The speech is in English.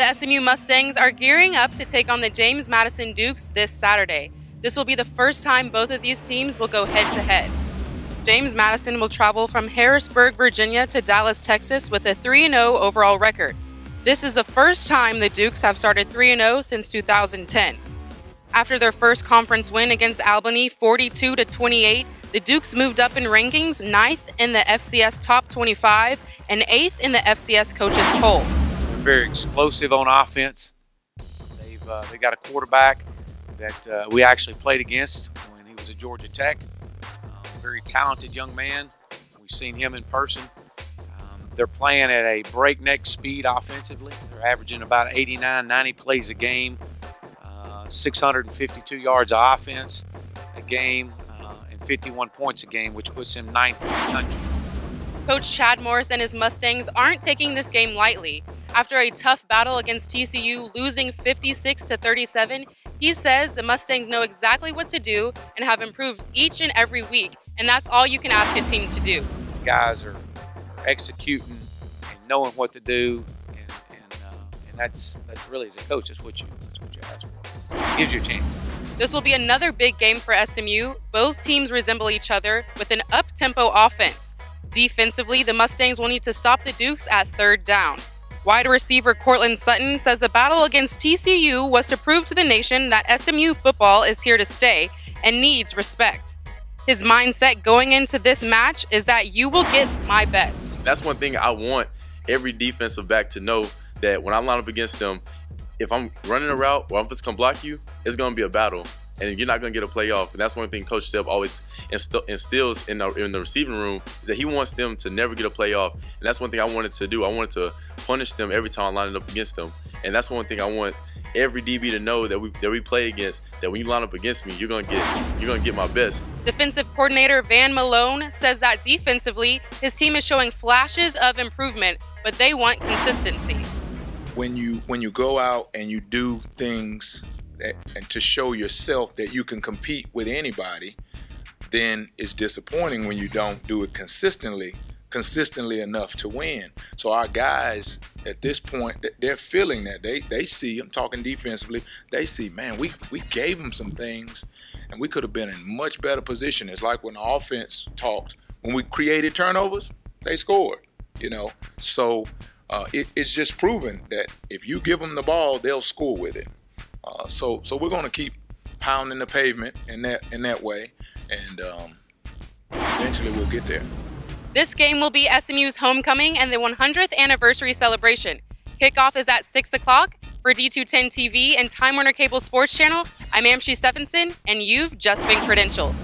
The SMU Mustangs are gearing up to take on the James Madison Dukes this Saturday. This will be the first time both of these teams will go head-to-head. James Madison will travel from Harrisburg, Virginia to Dallas, Texas with a 3-0 overall record. This is the first time the Dukes have started 3-0 since 2010. After their first conference win against Albany 42-28, the Dukes moved up in rankings 9th in the FCS Top 25 and 8th in the FCS Coaches poll. Very explosive on offense. They got a quarterback that we actually played against when he was at Georgia Tech. Very talented young man. We've seen him in person. They're playing at a breakneck speed offensively. They're averaging about 89, 90 plays a game, 652 yards of offense a game, and 51 points a game, which puts him 9th in the country. Coach Chad Morris and his Mustangs aren't taking this game lightly. After a tough battle against TCU, losing 56-37, he says the Mustangs know exactly what to do and have improved each and every week, and that's all you can ask a team to do. Guys are executing and knowing what to do, and that's really, as a coach, that's what you ask for. It gives you a chance. This will be another big game for SMU. Both teams resemble each other with an up-tempo offense. Defensively, the Mustangs will need to stop the Dukes at third down. Wide receiver Cortland Sutton says the battle against TCU was to prove to the nation that SMU football is here to stay and needs respect. His mindset going into this match is that you will get my best. That's one thing I want every defensive back to know, that when I line up against them, if I'm running a route or if it's going to block you, it's going to be a battle. And you're not going to get a play off. And that's one thing Coach Step always instills in the receiving room, is that he wants them to never get a play off. And that's one thing I wanted to do. I wanted to punish them every time I lined up against them. And that's one thing I want every DB to know that we play against, that when you line up against me, you're gonna get my best. Defensive coordinator Van Malone says that defensively, his team is showing flashes of improvement, but they want consistency. When you go out and you do things and to show yourself that you can compete with anybody, then it's disappointing when you don't do it consistently enough to win. So our guys at this point, they're feeling that. They see, I'm talking defensively, they see, man, we gave them some things and we could have been in much better position. It's like when the offense talked, when we created turnovers, they scored, you know. So it's just proven that if you give them the ball, they'll score with it. So we're going to keep pounding the pavement in that way, and eventually we'll get there. This game will be SMU's homecoming and the 100th anniversary celebration. Kickoff is at 6 o'clock. For D210 TV and Time Warner Cable Sports Channel, I'm Amshi Stephenson, and you've just been credentialed.